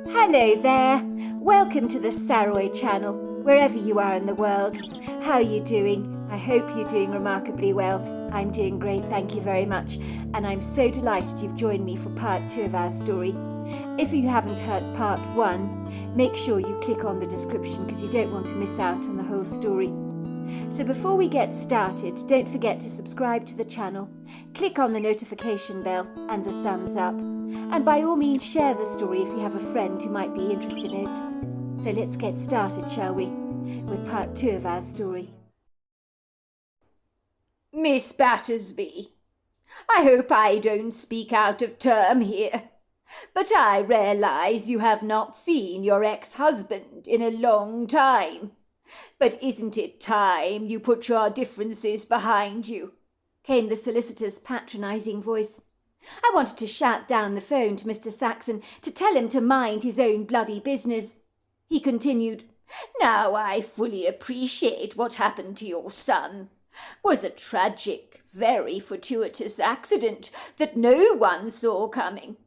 Hello there, welcome to the Saroy channel, wherever you are in the world. How are you doing? I hope you're doing remarkably well. I'm doing great, thank you very much, and I'm so delighted you've joined me for part 2 of our story. If you haven't heard part 1, make sure you click on the description because you don't want to miss out on the whole story. So before we get started, don't forget to subscribe to the channel, click on the notification bell and the thumbs up, and by all means share the story if you have a friend who might be interested in it. So let's get started, shall we, with part 2 of our story. Miss Battersby, I hope I don't speak out of term here, but I realise you have not seen your ex-husband in a long time. But isn't it time you put your differences behind you? Came the solicitor's patronising voice. I wanted to shout down the phone to Mr. Saxon to tell him to mind his own bloody business. He continued, Now I fully appreciate what happened to your son. Was a tragic, very fortuitous accident that no one saw coming.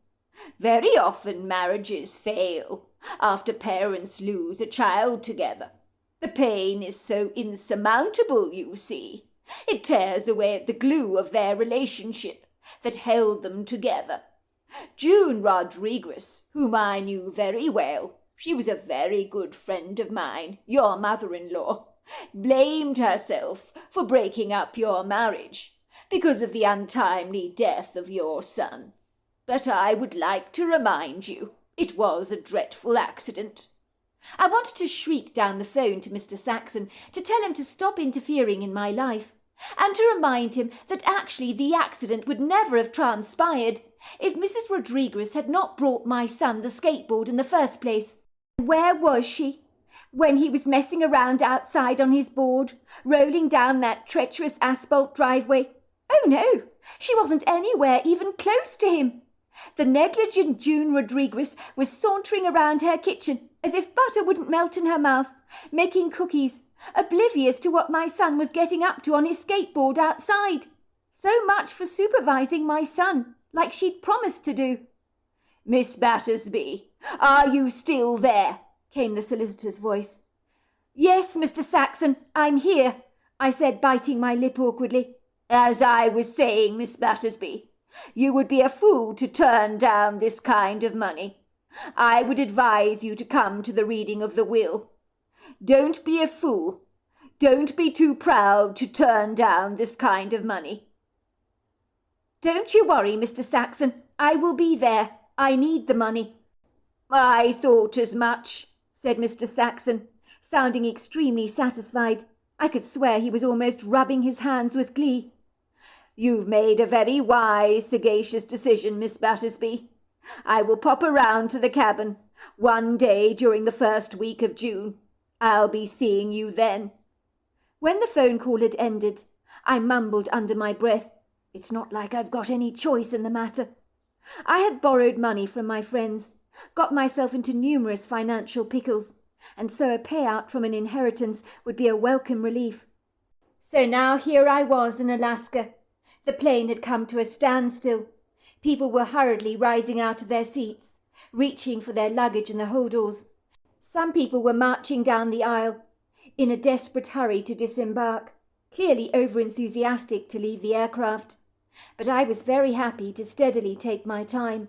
Very often marriages fail after parents lose a child together. The pain is so insurmountable, you see. It tears away the glue of their relationship that held them together. June Rodriguez, whom I knew very well, she was a very good friend of mine, your mother-in-law, blamed herself for breaking up your marriage because of the untimely death of your son. But I would like to remind you, it was a dreadful accident. I wanted to shriek down the phone to Mr. Saxon to tell him to stop interfering in my life, and to remind him that actually the accident would never have transpired if Mrs. Rodriguez had not brought my son the skateboard in the first place. Where was she when he was messing around outside on his board, rolling down that treacherous asphalt driveway? Oh no, she wasn't anywhere even close to him. The negligent June Rodriguez was sauntering around her kitchen as if butter wouldn't melt in her mouth, making cookies, oblivious to what my son was getting up to on his skateboard outside. So much for supervising my son, like she'd promised to do. Miss Battersby, are you still there? Came the solicitor's voice. Yes, Mr. Saxon, I'm here, I said, biting my lip awkwardly. As I was saying, Miss Battersby, you would be a fool to turn down this kind of money. I would advise you to come to the reading of the will. Don't be a fool. Don't be too proud to turn down this kind of money. Don't you worry, Mr. Saxon. I will be there. I need the money. I thought as much, said Mr. Saxon, sounding extremely satisfied. I could swear he was almost rubbing his hands with glee. You've made a very wise, sagacious decision, Miss Battersby. I will pop around to the cabin one day during the first week of June. I'll be seeing you then. When the phone call had ended, I mumbled under my breath, It's not like I've got any choice in the matter. I had borrowed money from my friends, got myself into numerous financial pickles, and so a payout from an inheritance would be a welcome relief. So now here I was in Alaska. The plane had come to a standstill. People were hurriedly rising out of their seats, reaching for their luggage in the holdalls. Some people were marching down the aisle, in a desperate hurry to disembark, clearly over-enthusiastic to leave the aircraft. But I was very happy to steadily take my time.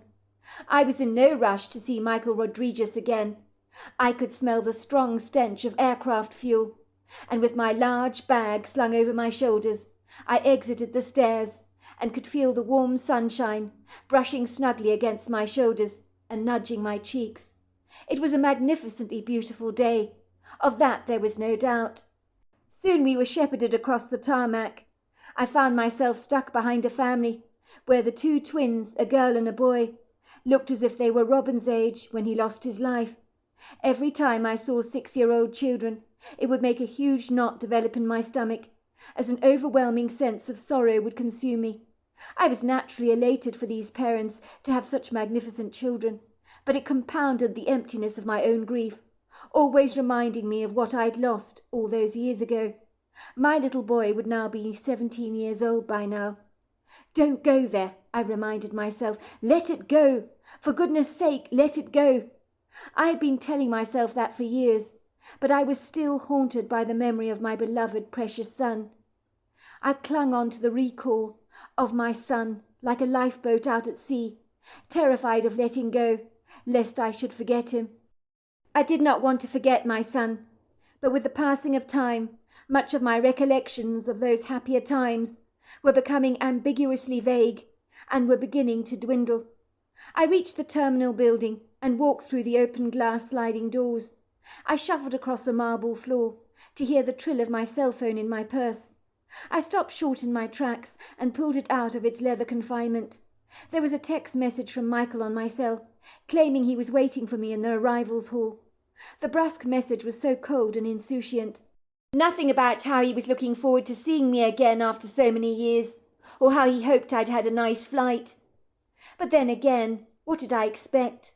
I was in no rush to see Michael Rodriguez again. I could smell the strong stench of aircraft fuel, and with my large bag slung over my shoulders, I exited the stairs and could feel the warm sunshine brushing snugly against my shoulders and nudging my cheeks. It was a magnificently beautiful day. Of that there was no doubt. Soon we were shepherded across the tarmac. I found myself stuck behind a family where the 2 twins, a girl and a boy, looked as if they were Robin's age when he lost his life. Every time I saw 6-year-old children, it would make a huge knot develop in my stomach, as an overwhelming sense of sorrow would consume me. I was naturally elated for these parents to have such magnificent children, but it compounded the emptiness of my own grief, always reminding me of what I'd lost all those years ago. My little boy would now be 17 years old by now. Don't go there, I reminded myself. Let it go. For goodness sake, let it go. I had been telling myself that for years, but I was still haunted by the memory of my beloved precious son. I clung on to the recall of my son like a lifeboat out at sea, terrified of letting go, lest I should forget him. I did not want to forget my son, but with the passing of time, much of my recollections of those happier times were becoming ambiguously vague and were beginning to dwindle. I reached the terminal building and walked through the open glass sliding doors. I shuffled across a marble floor to hear the trill of my cell phone in my purse. I stopped short in my tracks and pulled it out of its leather confinement. There was a text message from Michael on my cell, claiming he was waiting for me in the arrivals hall. The brusque message was so cold and insouciant. Nothing about how he was looking forward to seeing me again after so many years, or how he hoped I'd had a nice flight. But then again, what did I expect?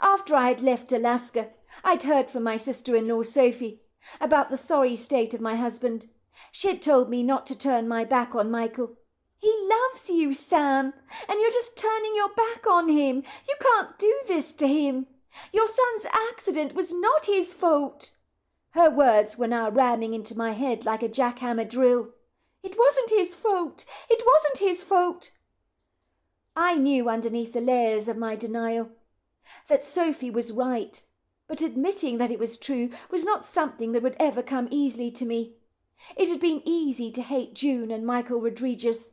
After I had left Alaska, I'd heard from my sister-in-law Sophie about the sorry state of my husband. She had told me not to turn my back on Michael. "He loves you, Sam, and you're just turning your back on him. You can't do this to him. Your son's accident was not his fault." Her words were now ramming into my head like a jackhammer drill. It wasn't his fault. It wasn't his fault. I knew underneath the layers of my denial that Sophie was right, but admitting that it was true was not something that would ever come easily to me. It had been easy to hate June and Michael Rodriguez,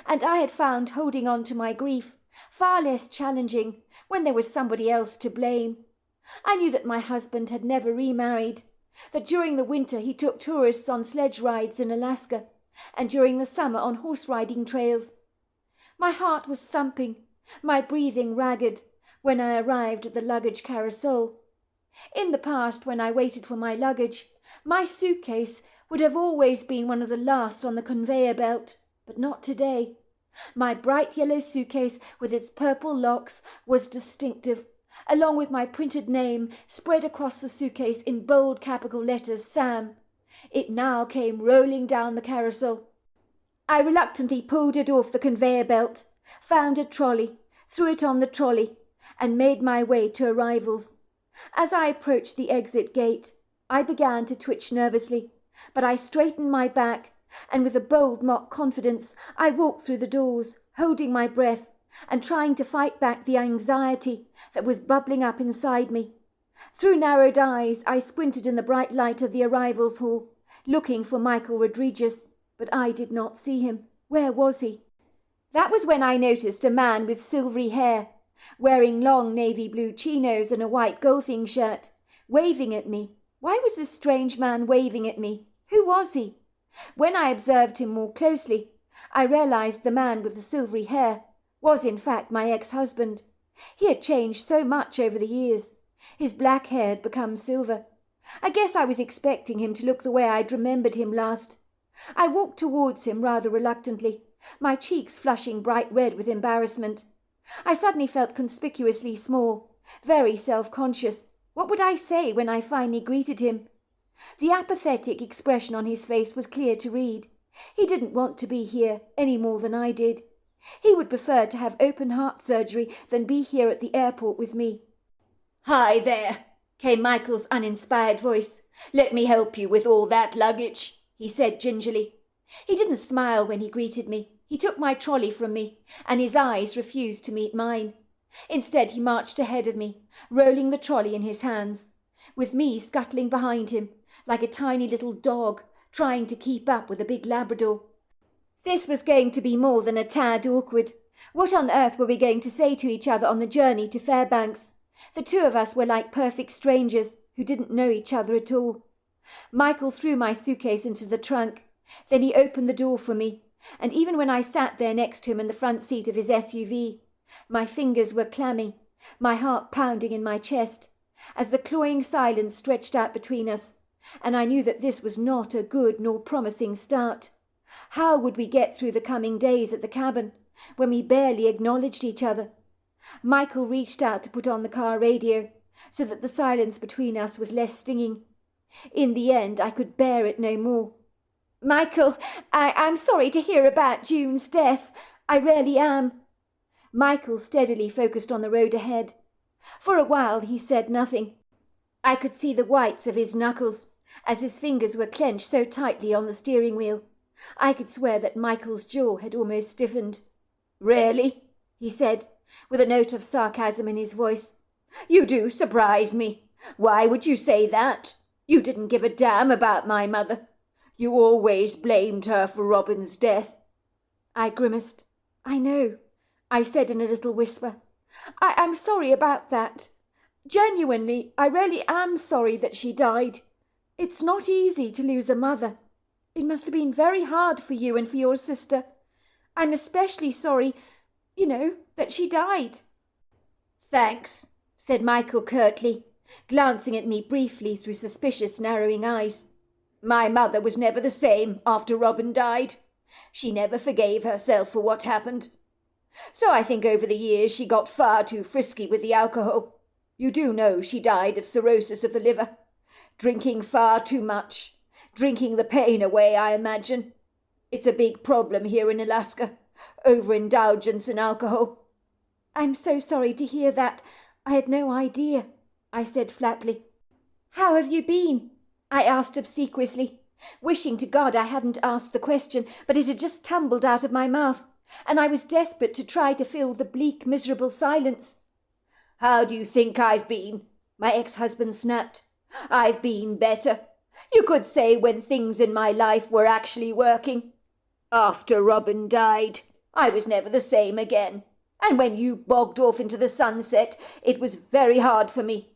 and I had found holding on to my grief far less challenging when there was somebody else to blame. I knew that my husband had never remarried, that during the winter he took tourists on sledge rides in Alaska, and during the summer on horse riding trails. My heart was thumping, my breathing ragged, when I arrived at the luggage carousel. In the past, when I waited for my luggage, my suitcase would have always been one of the last on the conveyor belt, but not today. My bright yellow suitcase with its purple locks was distinctive, along with my printed name spread across the suitcase in bold capital letters, Sam. It now came rolling down the carousel. I reluctantly pulled it off the conveyor belt, found a trolley, threw it on the trolley, and made my way to arrivals. As I approached the exit gate, I began to twitch nervously, but I straightened my back, and with a bold mock confidence I walked through the doors, holding my breath and trying to fight back the anxiety that was bubbling up inside me. Through narrowed eyes I squinted in the bright light of the arrivals hall, looking for Michael Rodriguez, but I did not see him. Where was he? That was when I noticed a man with silvery hair, wearing long navy blue chinos and a white golfing shirt, waving at me. Why was this strange man waving at me? Who was he? When I observed him more closely, I realized the man with the silvery hair was in fact my ex-husband. He had changed so much over the years. His black hair had become silver. I guess I was expecting him to look the way I'd remembered him last. I walked towards him rather reluctantly, my cheeks flushing bright red with embarrassment. I suddenly felt conspicuously small, very self-conscious. What would I say when I finally greeted him? The apathetic expression on his face was clear to read. He didn't want to be here any more than I did. He would prefer to have open heart surgery than be here at the airport with me. "Hi there," came Michael's uninspired voice. "Let me help you with all that luggage," he said gingerly. He didn't smile when he greeted me. He took my trolley from me, and his eyes refused to meet mine. Instead, he marched ahead of me, rolling the trolley in his hands, with me scuttling behind him, like a tiny little dog, trying to keep up with a big Labrador. This was going to be more than a tad awkward. What on earth were we going to say to each other on the journey to Fairbanks? The two of us were like perfect strangers who didn't know each other at all. Michael threw my suitcase into the trunk. Then he opened the door for me, and even when I sat there next to him in the front seat of his SUV, my fingers were clammy, my heart pounding in my chest, as the cloying silence stretched out between us, and I knew that this was not a good nor promising start. How would we get through the coming days at the cabin, when we barely acknowledged each other? Michael reached out to put on the car radio, so that the silence between us was less stinging. In the end, I could bear it no more. "Michael, I'm sorry to hear about June's death. I really am." Michael steadily focused on the road ahead. For a while he said nothing. I could see the whites of his knuckles, as his fingers were clenched so tightly on the steering wheel. I could swear that Michael's jaw had almost stiffened. "Really?" he said, with a note of sarcasm in his voice. "You do surprise me. Why would you say that? You didn't give a damn about my mother. You always blamed her for Robin's death." I grimaced. "I know," I said in a little whisper. I'm sorry about that. Genuinely, I really am sorry that she died. It's not easy to lose a mother. It must have been very hard for you and for your sister. I'm especially sorry, that she died." "Thanks," said Michael curtly, glancing at me briefly through suspicious narrowing eyes. "My mother was never the same after Robin died. She never forgave herself for what happened. So I think over the years she got far too frisky with the alcohol. You do know she died of cirrhosis of the liver. Drinking far too much. Drinking the pain away, I imagine. It's a big problem here in Alaska. Overindulgence in alcohol." "I'm so sorry to hear that. I had no idea," I said flatly. "How have you been?" I asked obsequiously, wishing to God I hadn't asked the question, but it had just tumbled out of my mouth, and I was desperate to try to fill the bleak, miserable silence. "How do you think I've been?" my ex-husband snapped. "I've been better. You could say when things in my life were actually working. After Robin died, I was never the same again. And when you bogged off into the sunset, it was very hard for me."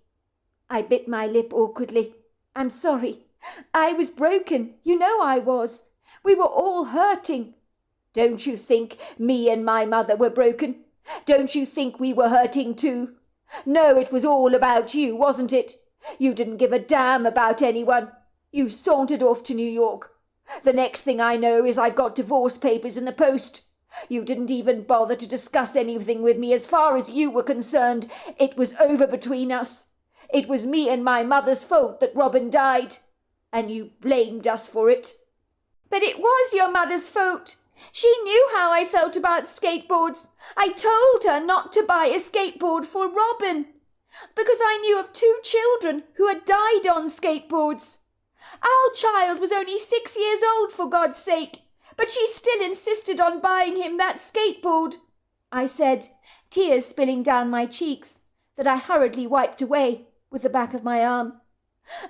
I bit my lip awkwardly. "I'm sorry. I was broken. You know I was. We were all hurting." "Don't you think me and my mother were broken? Don't you think we were hurting too? No, it was all about you, wasn't it? You didn't give a damn about anyone. You sauntered off to New York. The next thing I know is I've got divorce papers in the post. You didn't even bother to discuss anything with me as far as you were concerned. It was over between us. It was me and my mother's fault that Robin died. And you blamed us for it." "But it was your mother's fault. She knew how I felt about skateboards. I told her not to buy a skateboard for Robin, because I knew of 2 children who had died on skateboards. Our child was only 6 years old, for God's sake, but she still insisted on buying him that skateboard," I said, tears spilling down my cheeks that I hurriedly wiped away with the back of my arm.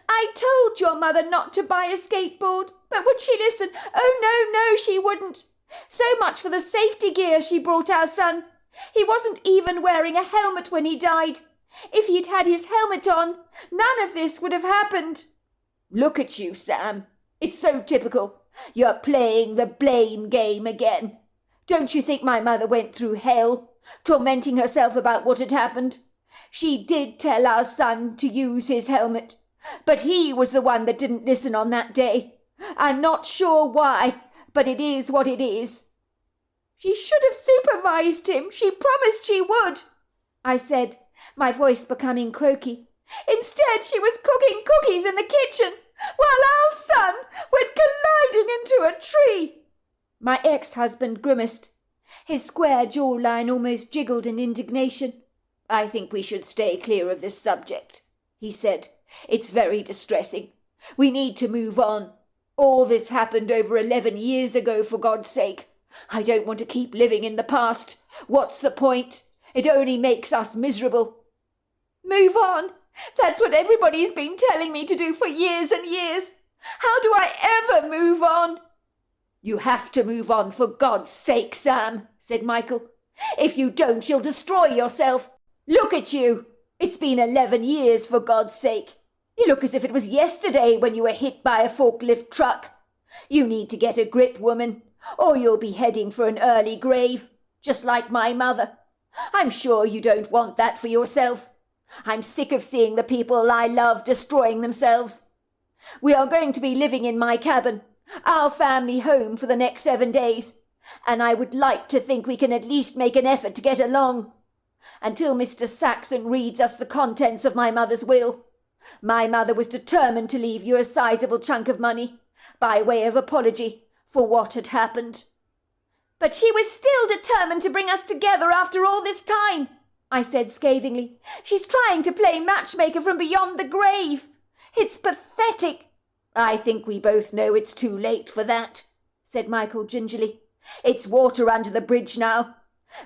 "I told your mother not to buy a skateboard, but would she listen? Oh, no, she wouldn't. So much for the safety gear she brought our son. He wasn't even wearing a helmet when he died. If he'd had his helmet on, none of this would have happened." "Look at you, Sam. It's so typical. You're playing the blame game again. Don't you think my mother went through hell, tormenting herself about what had happened? She did tell our son to use his helmet, but he was the one that didn't listen on that day. I'm not sure why, but it is what it is." "She should have supervised him. She promised she would," I said, my voice becoming croaky. "Instead, she was cooking cookies in the kitchen while our son went colliding into a tree." My ex-husband grimaced. His square jawline almost jiggled in indignation. "I think we should stay clear of this subject," he said. "It's very distressing. We need to move on. All this happened over 11 years ago, for God's sake. I don't want to keep living in the past. What's the point? It only makes us miserable." "Move on. That's what everybody's been telling me to do for years and years. How do I ever move on?" "You have to move on, for God's sake, Sam," said Michael. "If you don't, you'll destroy yourself. Look at you. It's been 11 years, for God's sake. You look as if it was yesterday when you were hit by a forklift truck. You need to get a grip, woman, or you'll be heading for an early grave, just like my mother. I'm sure you don't want that for yourself. I'm sick of seeing the people I love destroying themselves. We are going to be living in my cabin, our family home, for the next 7 days, and I would like to think we can at least make an effort to get along. Until Mr. Saxon reads us the contents of my mother's will. My mother was determined to leave you a sizable chunk of money, by way of apology for what had happened." "But she was still determined to bring us together after all this time," I said scathingly. "She's trying to play matchmaker from beyond the grave. It's pathetic." "I think we both know it's too late for that," said Michael gingerly. "It's water under the bridge now.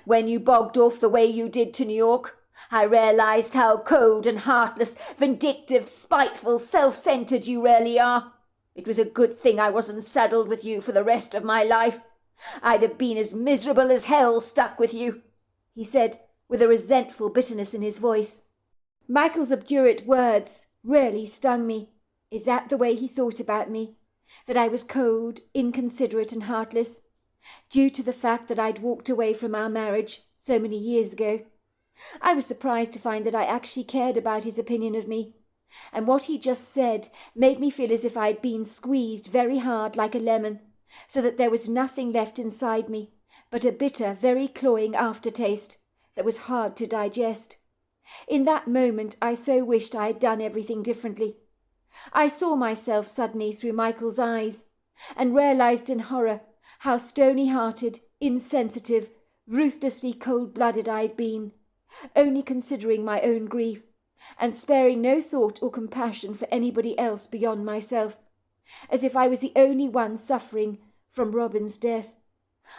When you bogged off the way you did to New York, I realized how cold and heartless, vindictive, spiteful, self-centered you really are. It was a good thing I wasn't saddled with you for the rest of my life. I'd have been as miserable as hell stuck with you," he said, with a resentful bitterness in his voice. Michael's obdurate words really stung me. Is that the way he thought about me? That I was cold, inconsiderate and heartless? Due to the fact that I'd walked away from our marriage so many years ago? I was surprised to find that I actually cared about his opinion of me. And what he just said made me feel as if I'd been squeezed very hard like a lemon, so that there was nothing left inside me but a bitter, very cloying aftertaste that was hard to digest. In that moment I so wished I had done everything differently. I saw myself suddenly through Michael's eyes, and realized in horror how stony-hearted, insensitive, ruthlessly cold-blooded I had been, only considering my own grief, and sparing no thought or compassion for anybody else beyond myself, as if I was the only one suffering from Robin's death.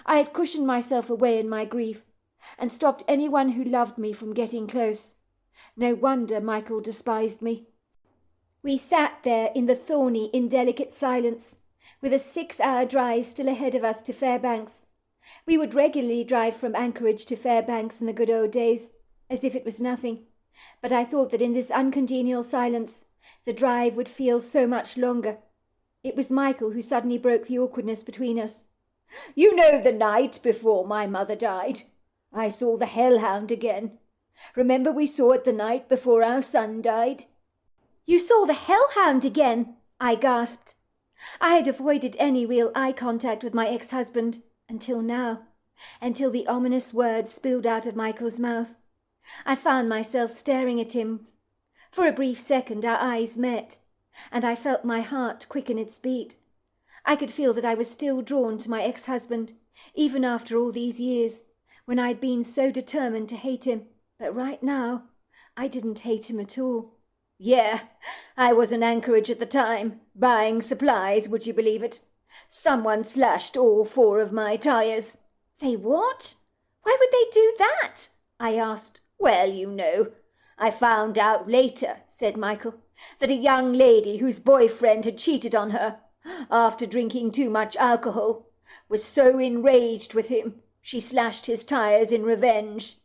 I had cushioned myself away in my grief, and stopped anyone who loved me from getting close. No wonder Michael despised me. We sat there in the thorny, indelicate silence, with a 6-hour drive still ahead of us to Fairbanks. We would regularly drive from Anchorage to Fairbanks in the good old days, as if it was nothing, but I thought that in this uncongenial silence the drive would feel so much longer. It was Michael who suddenly broke the awkwardness between us. "You know, the night before my mother died, I saw the Hellhound again. Remember we saw it the night before our son died?" "You saw the Hellhound again?" I gasped. I had avoided any real eye contact with my ex-husband until now, until the ominous words spilled out of Michael's mouth. I found myself staring at him. For a brief second our eyes met, and I felt my heart quicken its beat. I could feel that I was still drawn to my ex-husband, even after all these years, when I'd been so determined to hate him. But right now, I didn't hate him at all. "Yeah, I was in Anchorage at the time, buying supplies, would you believe it? Someone slashed all 4 of my tyres." "They what? Why would they do that?" I asked. "Well, you know, I found out later," said Michael, "that a young lady whose boyfriend had cheated on her, after drinking too much alcohol, was so enraged with him, she slashed his tyres in revenge.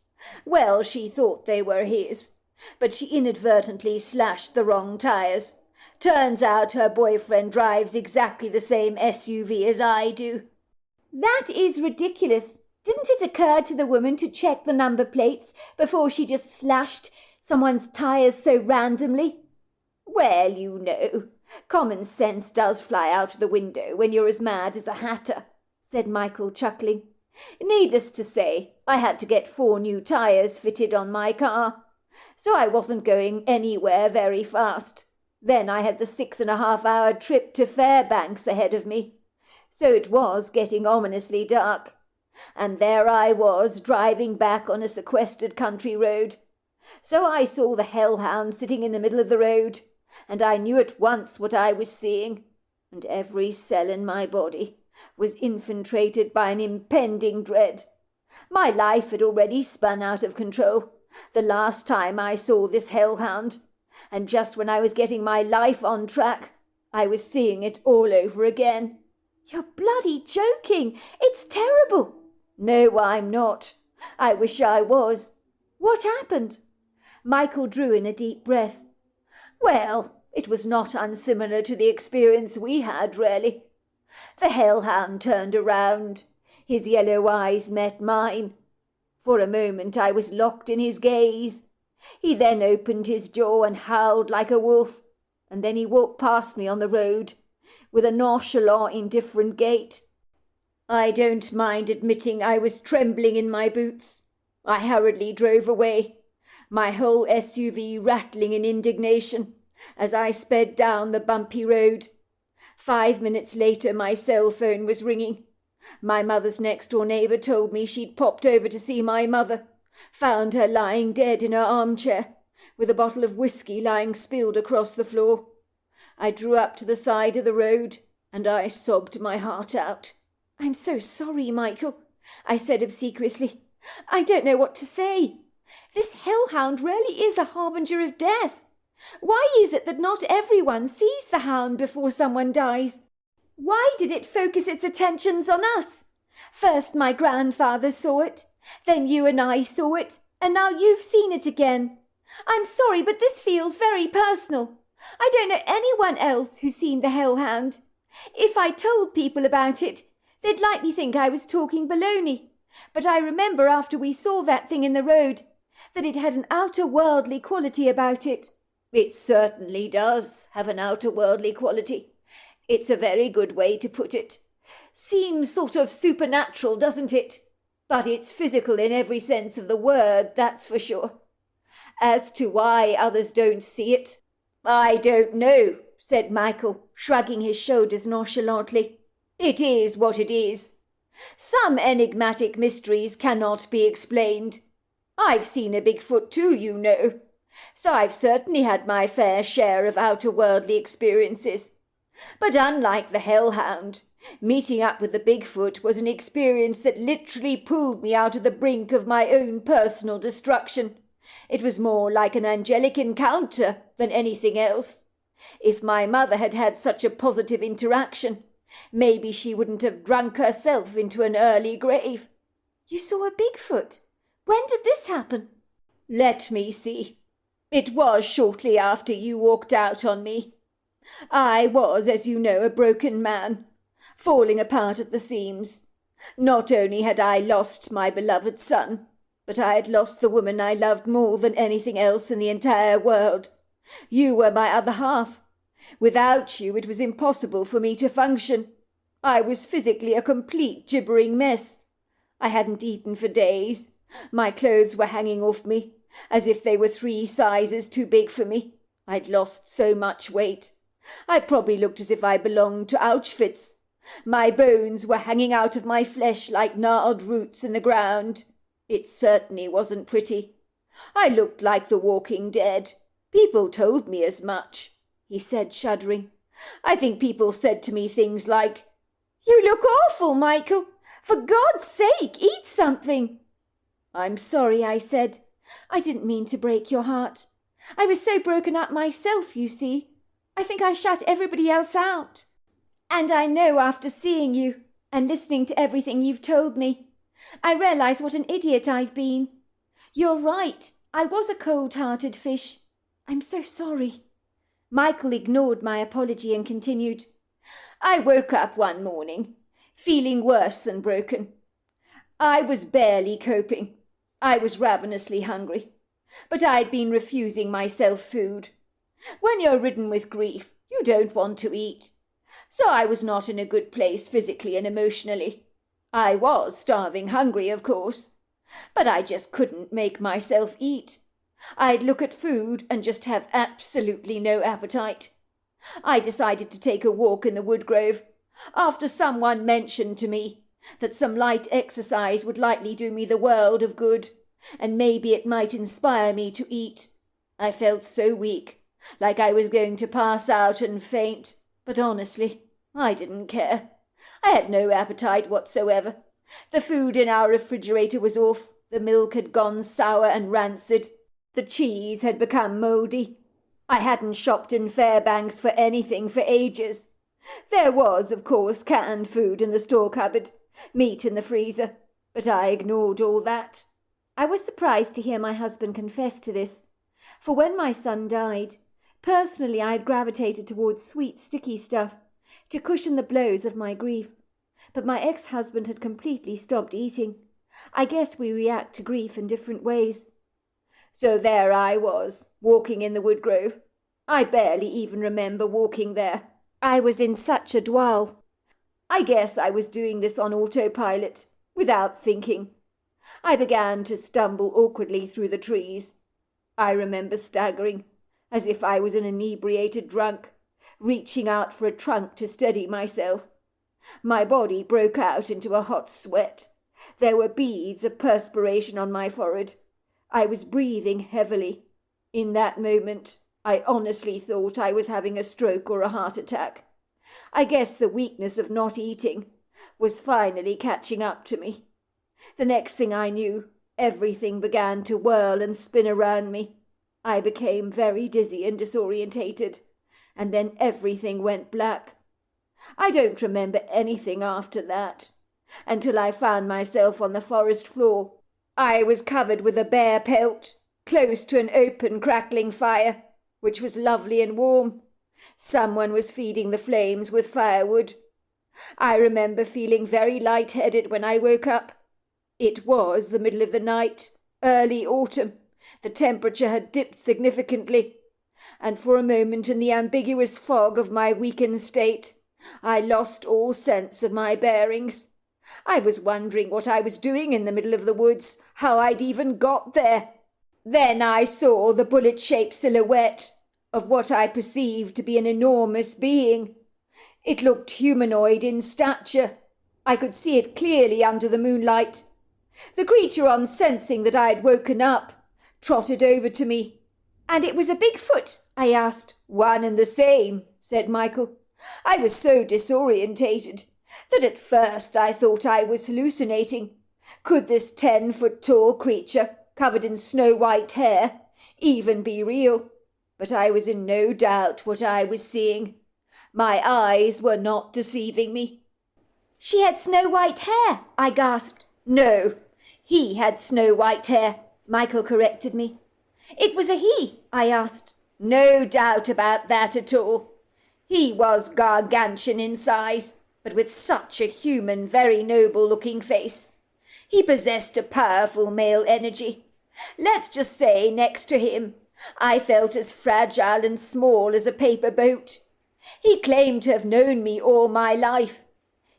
Well, she thought they were his, but she inadvertently slashed the wrong tyres. Turns out her boyfriend drives exactly the same SUV as I do." "That is ridiculous. Didn't it occur to the woman to check the number plates before she just slashed someone's tyres so randomly?" "Well, you know, common sense does fly out the window when you're as mad as a hatter," said Michael, chuckling. "Needless to say, I had to get 4 new tyres fitted on my car, so I wasn't going anywhere very fast. Then I had the 6.5-hour trip to Fairbanks ahead of me, so it was getting ominously dark. And there I was, driving back on a sequestered country road. So I saw the Hellhound sitting in the middle of the road, and I knew at once what I was seeing, and every cell in my body was infiltrated by an impending dread. My life had already spun out of control the last time I saw this Hellhound, and just when I was getting my life on track, I was seeing it all over again." "You're bloody joking! It's terrible!" "No, I'm not. I wish I was." "What happened?" Michael drew in a deep breath. "Well, it was not unsimilar to the experience we had, really. The Hellhound turned around. His yellow eyes met mine. For a moment I was locked in his gaze. He then opened his jaw and howled like a wolf, and then he walked past me on the road with a nonchalant, indifferent gait. I don't mind admitting I was trembling in my boots. I hurriedly drove away, my whole SUV rattling in indignation as I sped down the bumpy road. 5 minutes later my cell phone was ringing. My mother's next-door neighbour told me she'd popped over to see my mother, Found her lying dead in her armchair, with a bottle of whiskey lying spilled across the floor. I drew up to the side of the road, and I sobbed my heart out. I'm so sorry, Michael, I said obsequiously. I don't know what to say. This hellhound really is a harbinger of death. Why is it that not everyone sees the hound before someone dies? Why did it focus its attentions on us? First my grandfather saw it, then you and I saw it, and now you've seen it again. I'm sorry, but this feels very personal. I don't know anyone else who's seen the hellhound. If I told people about it, they'd likely think I was talking baloney. But I remember after we saw that thing in the road, that it had an outer-worldly quality about it. It certainly does have an outer-worldly quality. It's a very good way to put it. Seems sort of supernatural, doesn't it? But it's physical in every sense of the word, that's for sure. As to why others don't see it, I don't know, said Michael, shrugging his shoulders nonchalantly. It is what it is. Some enigmatic mysteries cannot be explained. I've seen a Bigfoot too, you know. So I've certainly had my fair share of outer-worldly experiences. But unlike the hellhound, meeting up with the Bigfoot was an experience that literally pulled me out of the brink of my own personal destruction. It was more like an angelic encounter than anything else. If my mother had had such a positive interaction, maybe she wouldn't have drunk herself into an early grave. You saw a Bigfoot? When did this happen? Let me see. It was shortly after you walked out on me. I was, as you know, a broken man, falling apart at the seams. Not only had I lost my beloved son, but I had lost the woman I loved more than anything else in the entire world. You were my other half. Without you, it was impossible for me to function. I was physically a complete gibbering mess. I hadn't eaten for days. My clothes were hanging off me, as if they were 3 sizes too big for me. I'd lost so much weight. I probably looked as if I belonged to Auschwitz. My bones were hanging out of my flesh like gnarled roots in the ground. It certainly wasn't pretty. I looked like the walking dead. People told me as much, he said, shuddering. I think people said to me things like, "You look awful, Michael. For God's sake, eat something." "I'm sorry," I said. "I didn't mean to break your heart. I was so broken up myself, you see. I think I shut everybody else out. And I know after seeing you and listening to everything you've told me, I realise what an idiot I've been. You're right, I was a cold-hearted fish. I'm so sorry." Michael ignored my apology and continued, I woke up one morning, feeling worse than broken. I was barely coping. I was ravenously hungry, but I'd been refusing myself food. When you're ridden with grief, you don't want to eat. So I was not in a good place physically and emotionally. I was starving hungry, of course, but I just couldn't make myself eat. I'd look at food and just have absolutely no appetite. I decided to take a walk in the woodgrove after someone mentioned to me that some light exercise would likely do me the world of good, and maybe it might inspire me to eat. I felt so weak, like I was going to pass out and faint, but honestly, I didn't care. I had no appetite whatsoever. The food in our refrigerator was off, the milk had gone sour and rancid, the cheese had become mouldy. I hadn't shopped in Fairbanks for anything for ages. There was, of course, canned food in the store cupboard, meat in the freezer, but I ignored all that. I was surprised to hear my husband confess to this, for when my son died, personally I had gravitated towards sweet, sticky stuff to cushion the blows of my grief. But my ex-husband had completely stopped eating. I guess we react to grief in different ways. So there I was, walking in the woodgrove. I barely even remember walking there. I was in such a dwell. I guess I was doing this on autopilot, without thinking. I began to stumble awkwardly through the trees. I remember staggering, as if I was an inebriated drunk, reaching out for a trunk to steady myself. My body broke out into a hot sweat. There were beads of perspiration on my forehead. I was breathing heavily. In that moment, I honestly thought I was having a stroke or a heart attack. I guess the weakness of not eating was finally catching up to me. The next thing I knew, everything began to whirl and spin around me. I became very dizzy and disorientated, and then everything went black. I don't remember anything after that, until I found myself on the forest floor. I was covered with a bear pelt, close to an open, crackling fire, which was lovely and warm. Someone was feeding the flames with firewood. I remember feeling very light-headed when I woke up. It was the middle of the night, early autumn. The temperature had dipped significantly, and for a moment in the ambiguous fog of my weakened state, I lost all sense of my bearings. I was wondering what I was doing in the middle of the woods, how I'd even got there. Then I saw the bullet-shaped silhouette of what I perceived to be an enormous being. It looked humanoid in stature. I could see it clearly under the moonlight. The creature, on sensing that I had woken up, trotted over to me. "And it was a Bigfoot?" I asked. "One and the same," said Michael. I was so disorientated that at first I thought I was hallucinating. Could this 10-foot-tall creature, covered in snow-white hair, even be real? But I was in no doubt what I was seeing. My eyes were not deceiving me. "She had snow-white hair," I gasped. "No, he had snow-white hair," Michael corrected me. "It was a he?" I asked. "No doubt about that at all. He was gargantuan in size, but with such a human, very noble-looking face. He possessed a powerful male energy. Let's just say, next to him, I felt as fragile and small as a paper boat. He claimed to have known me all my life.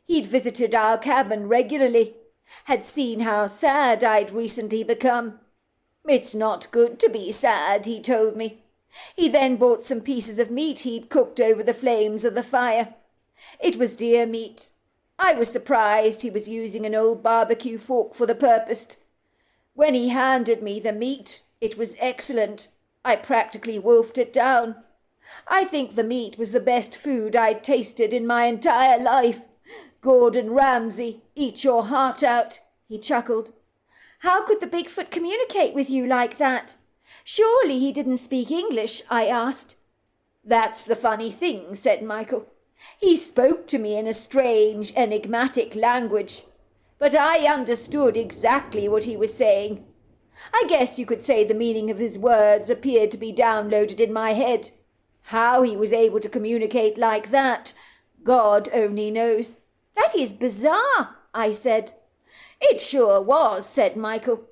He'd visited our cabin regularly, had seen how sad I'd recently become. It's not good to be sad, he told me. He then bought some pieces of meat he'd cooked over the flames of the fire. It was deer meat. I was surprised he was using an old barbecue fork for the purpose. When he handed me the meat, it was excellent. I practically wolfed it down. I think the meat was the best food I'd tasted in my entire life. Gordon Ramsay, eat your heart out, he chuckled. "How could the Bigfoot communicate with you like that? Surely he didn't speak English?" I asked. "That's the funny thing," said Michael. "He spoke to me in a strange, enigmatic language, but I understood exactly what he was saying. I guess you could say the meaning of his words appeared to be downloaded in my head. How he was able to communicate like that, God only knows." "That is bizarre," I said. "It sure was," said Michael.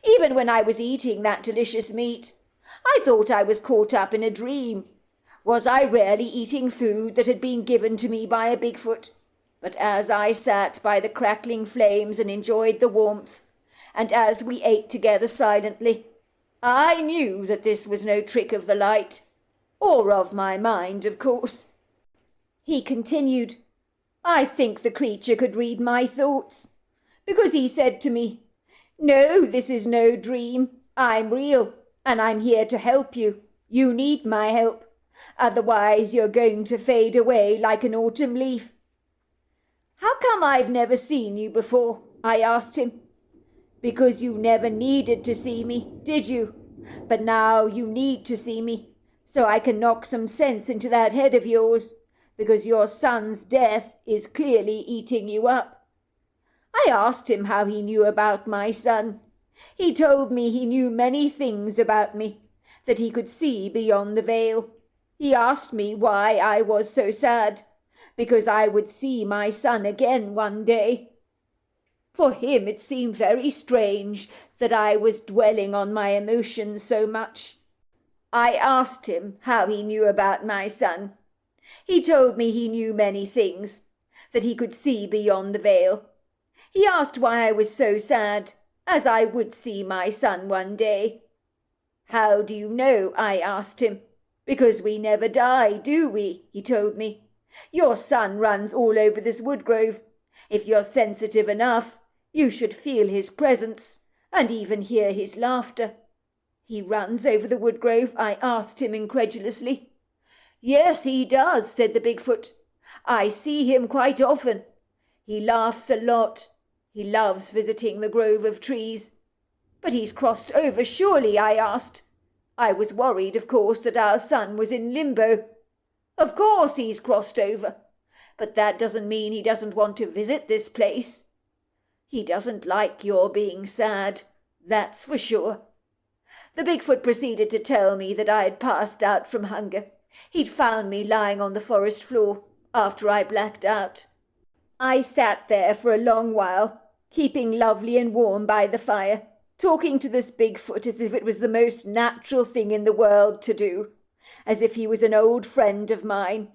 "Even when I was eating that delicious meat, I thought I was caught up in a dream. Was I really eating food that had been given to me by a Bigfoot? But as I sat by the crackling flames and enjoyed the warmth, and as we ate together silently, I knew that this was no trick of the light, or of my mind, of course." He continued, "I think the creature could read my thoughts, because he said to me, 'No, this is no dream. I'm real, and I'm here to help you. You need my help. Otherwise you're going to fade away like an autumn leaf.' 'How come I've never seen you before?' I asked him. 'Because you never needed to see me, did you? But now you need to see me, so I can knock some sense into that head of yours, because your son's death is clearly eating you up.' I asked him how he knew about my son. He told me he knew many things about me, that he could see beyond the veil. He asked me why I was so sad, because I would see my son again one day. For him it seemed very strange that I was dwelling on my emotions so much. I asked him how he knew about my son. He told me he knew many things, that he could see beyond the veil. He asked why I was so sad, as I would see my son one day. 'How do you know?' I asked him. 'Because we never die, do we?' he told me. 'Your son runs all over this wood grove. If you're sensitive enough, you should feel his presence, and even hear his laughter. He runs over the woodgrove?" I asked him incredulously. "Yes, he does," said the Bigfoot. "I see him quite often. He laughs a lot. He loves visiting the grove of trees." "But he's crossed over, surely?" I asked. I was worried, of course, that our son was in limbo. "Of course he's crossed over. But that doesn't mean he doesn't want to visit this place. He doesn't like your being sad, that's for sure." The Bigfoot proceeded to tell me that I had passed out from hunger. He'd found me lying on the forest floor after I blacked out. I sat there for a long while, keeping lovely and warm by the fire, talking to this Bigfoot as if it was the most natural thing in the world to do, as if he was an old friend of mine.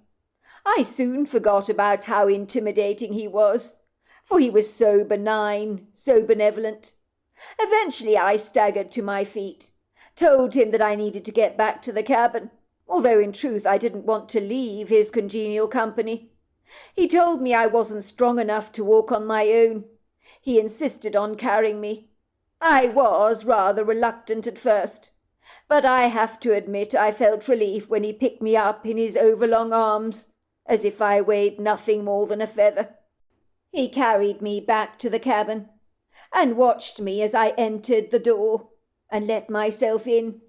I soon forgot about how intimidating he was, for he was so benign, so benevolent. Eventually I staggered to my feet, told him that I needed to get back to the cabin, although in truth I didn't want to leave his congenial company. He told me I wasn't strong enough to walk on my own. He insisted on carrying me. I was rather reluctant at first, but I have to admit I felt relief when he picked me up in his overlong arms, as if I weighed nothing more than a feather. He carried me back to the cabin, and watched me as I entered the door, and let myself in.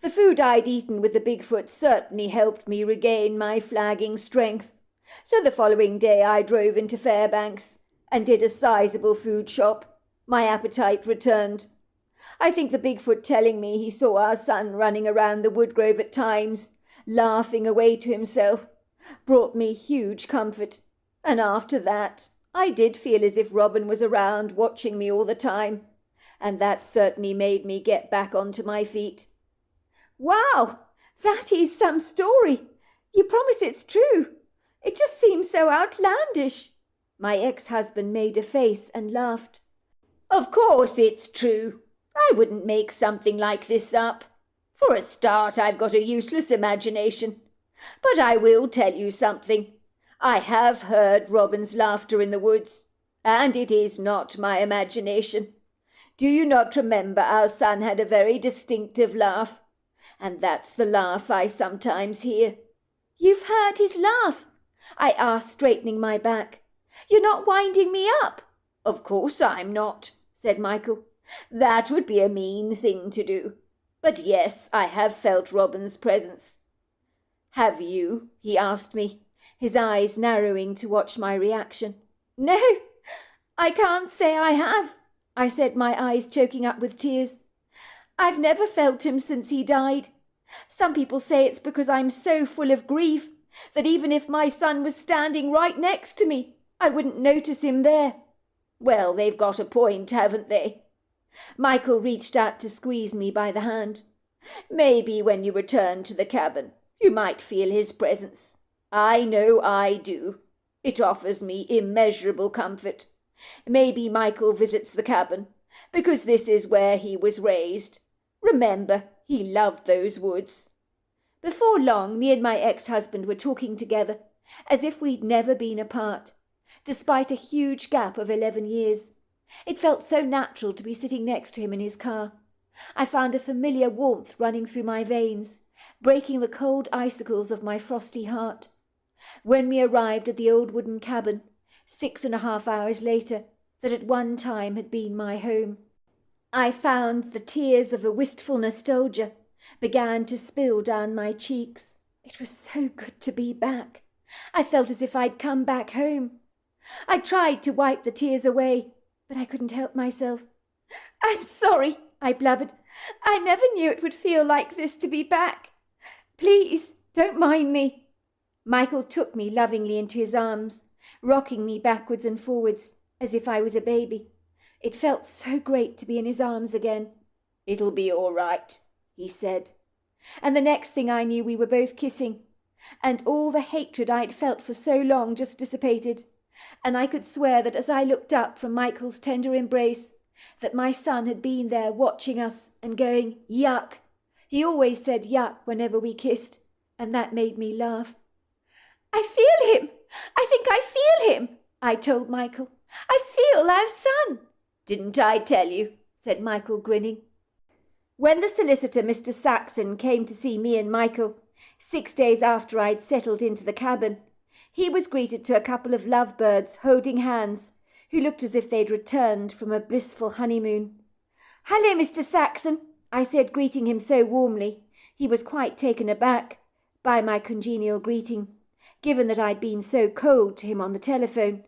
The food I'd eaten with the Bigfoot certainly helped me regain my flagging strength, so the following day I drove into Fairbanks, and did a sizable food shop. My appetite returned. I think the Bigfoot telling me he saw our son running around the woodgrove at times, laughing away to himself, brought me huge comfort, and after that I did feel as if Robin was around watching me all the time, and that certainly made me get back onto my feet. "Wow, that is some story. You promise it's true? It just seems so outlandish." My ex-husband made a face and laughed. "Of course it's true. I wouldn't make something like this up. For a start, I've got a useless imagination. But I will tell you something. I have heard Robin's laughter in the woods, and it is not my imagination. Do you not remember our son had a very distinctive laugh? And that's the laugh I sometimes hear." "You've heard his laugh?" I asked, straightening my back. "You're not winding me up?" "Of course I'm not," said Michael. "That would be a mean thing to do. But yes, I have felt Robin's presence." "Have you?" he asked me, his eyes narrowing to watch my reaction. "No, I can't say I have," I said, my eyes choking up with tears. "I've never felt him since he died. Some people say it's because I'm so full of grief that even if my son was standing right next to me, I wouldn't notice him there." "Well, they've got a point, haven't they?" Michael reached out to squeeze me by the hand. "Maybe when you return to the cabin, you might feel his presence. I know I do. It offers me immeasurable comfort. Maybe Michael visits the cabin, because this is where he was raised. Remember, he loved those woods." Before long, me and my ex-husband were talking together, as if we'd never been apart, despite a huge gap of 11 years. It felt so natural to be sitting next to him in his car. I found a familiar warmth running through my veins, breaking the cold icicles of my frosty heart. When we arrived at the old wooden cabin, 6.5 hours later, that at one time had been my home, I found the tears of a wistful nostalgia began to spill down my cheeks. It was so good to be back. I felt as if I'd come back home. I tried to wipe the tears away, but I couldn't help myself. "I'm sorry," I blubbered. "I never knew it would feel like this to be back. Please, don't mind me." Michael took me lovingly into his arms, rocking me backwards and forwards, as if I was a baby. It felt so great to be in his arms again. "It'll be all right," he said. And the next thing I knew, we were both kissing, and all the hatred I'd felt for so long just dissipated, and I could swear that as I looked up from Michael's tender embrace, that my son had been there watching us and going, "Yuck." He always said yuck whenever we kissed, and that made me laugh. "I feel him! I think I feel him!" I told Michael. "I feel our son!" "Didn't I tell you?" said Michael, grinning. When the solicitor, Mr. Saxon, came to see me and Michael, 6 days after I'd settled into the cabin, he was greeted to a couple of lovebirds holding hands, who looked as if they'd returned from a blissful honeymoon. "Hello, Mr. Saxon," I said, greeting him so warmly. He was quite taken aback by my congenial greeting, given that I'd been so cold to him on the telephone.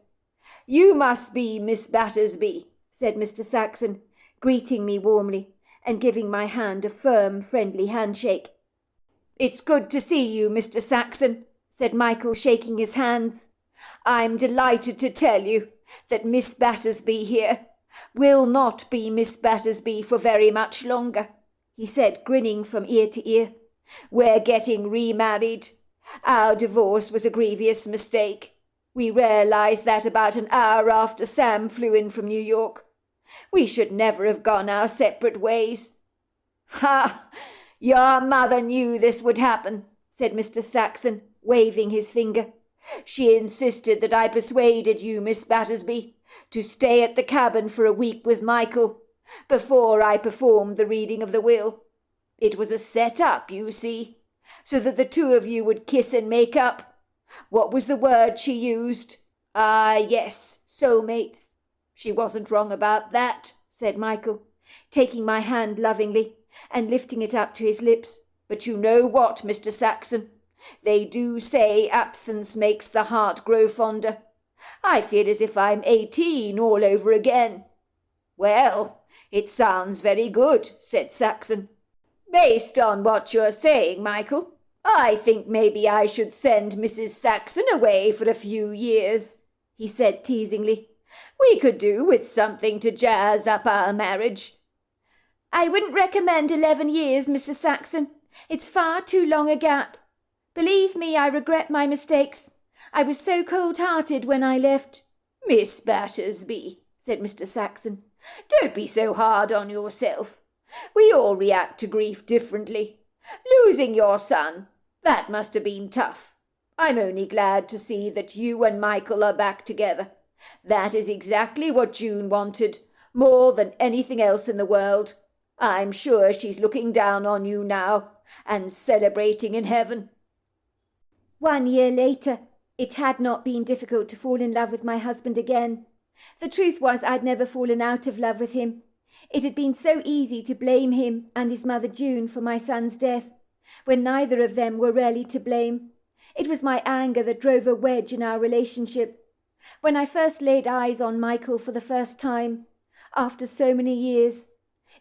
"You must be Miss Battersby," said Mr. Saxon, greeting me warmly and giving my hand a firm, friendly handshake. "It's good to see you, Mr. Saxon," said Michael, shaking his hands. "I'm delighted to tell you that Miss Battersby here will not be Miss Battersby for very much longer," he said, grinning from ear to ear. "We're getting remarried. Our divorce was a grievous mistake. We realized that about an hour after Sam flew in from New York. We should never have gone our separate ways." "Ha! Your mother knew this would happen," said Mr. Saxon, waving his finger. "She insisted that I persuaded you, Miss Battersby, to stay at the cabin for a week with Michael before I performed the reading of the will. It was a set-up, you see, so that the two of you would kiss and make up. What was the word she used? Ah, yes, soulmates. She wasn't wrong about that," said Michael, taking my hand lovingly and lifting it up to his lips. "But you know what, Mr. Saxon? They do say absence makes the heart grow fonder. I feel as if I'm 18 all over again." "Well, it sounds very good," said Saxon. "Based on what you're saying, Michael, I think maybe I should send Mrs. Saxon away for a few years," he said teasingly. "We could do with something to jazz up our marriage." "I wouldn't recommend 11 years, Mr. Saxon. It's far too long a gap. Believe me, I regret my mistakes. I was so cold-hearted when I left." "Miss Battersby," said Mr. Saxon, "don't be so hard on yourself. We all react to grief differently. Losing your son, that must have been tough. I'm only glad to see that you and Michael are back together. That is exactly what June wanted, more than anything else in the world. I'm sure she's looking down on you now and celebrating in heaven." 1 year later, it had not been difficult to fall in love with my husband again. The truth was I'd never fallen out of love with him. It had been so easy to blame him and his mother June for my son's death, when neither of them were really to blame. It was my anger that drove a wedge in our relationship. When I first laid eyes on Michael for the first time, after so many years,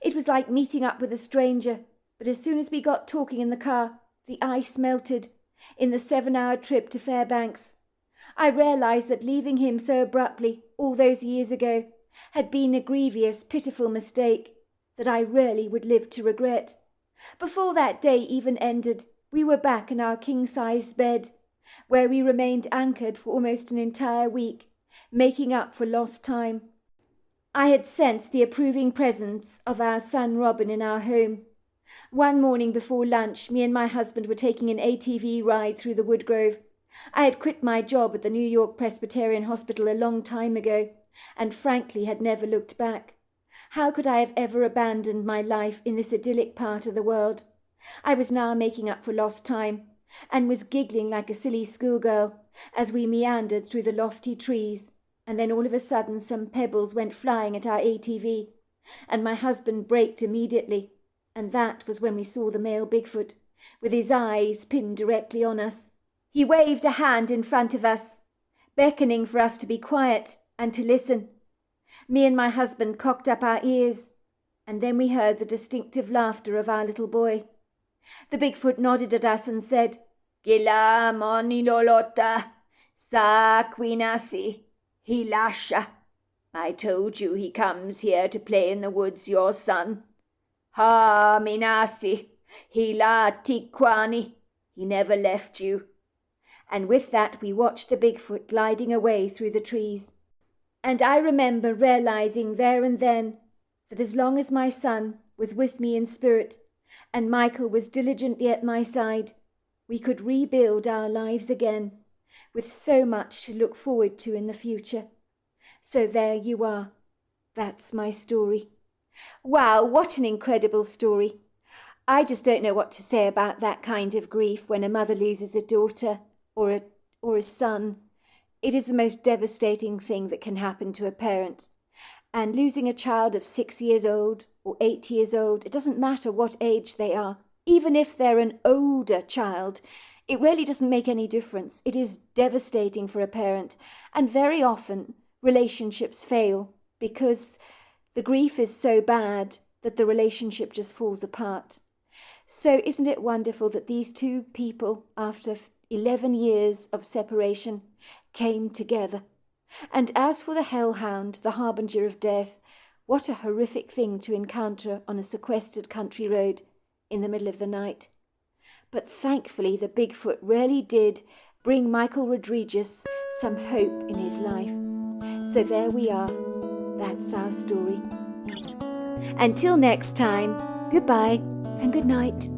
it was like meeting up with a stranger, but as soon as we got talking in the car, the ice melted. In the 7-hour trip to Fairbanks, I realized that leaving him so abruptly all those years ago had been a grievous, pitiful mistake that I really would live to regret. Before that day even ended, we were back in our king-sized bed, where we remained anchored for almost an entire week, making up for lost time. I had sensed the approving presence of our son Robin in our home. One morning before lunch, me and my husband were taking an ATV ride through the woodgrove. I had quit my job at the New York Presbyterian Hospital a long time ago, and frankly had never looked back. How could I have ever abandoned my life in this idyllic part of the world? I was now making up for lost time, and was giggling like a silly schoolgirl as we meandered through the lofty trees, and then all of a sudden some pebbles went flying at our ATV, and my husband braked immediately. And that was when we saw the male Bigfoot, with his eyes pinned directly on us. He waved a hand in front of us, beckoning for us to be quiet and to listen. Me and my husband cocked up our ears, and then we heard the distinctive laughter of our little boy. The Bigfoot nodded at us and said, "Kila monilolota, sa quinasi, hilasha. I told you he comes here to play in the woods, your son. Ha minasi, hila tikwani. He never left you." And with that we watched the Bigfoot gliding away through the trees. And I remember realizing there and then that as long as my son was with me in spirit, and Michael was diligently at my side, we could rebuild our lives again, with so much to look forward to in the future. So there you are. That's my story. Wow, what an incredible story. I just don't know what to say about that kind of grief when a mother loses a daughter or a son. It is the most devastating thing that can happen to a parent. And losing a child of 6 years old or 8 years old, it doesn't matter what age they are. Even if they're an older child, it really doesn't make any difference. It is devastating for a parent. And very often, relationships fail because the grief is so bad that the relationship just falls apart. So isn't it wonderful that these two people, after 11 years of separation, came together? And as for the Hellhound, the harbinger of death, what a horrific thing to encounter on a sequestered country road in the middle of the night. But thankfully the Bigfoot really did bring Michael Rodriguez some hope in his life. So there we are. That's our story. Until next time, goodbye and good night.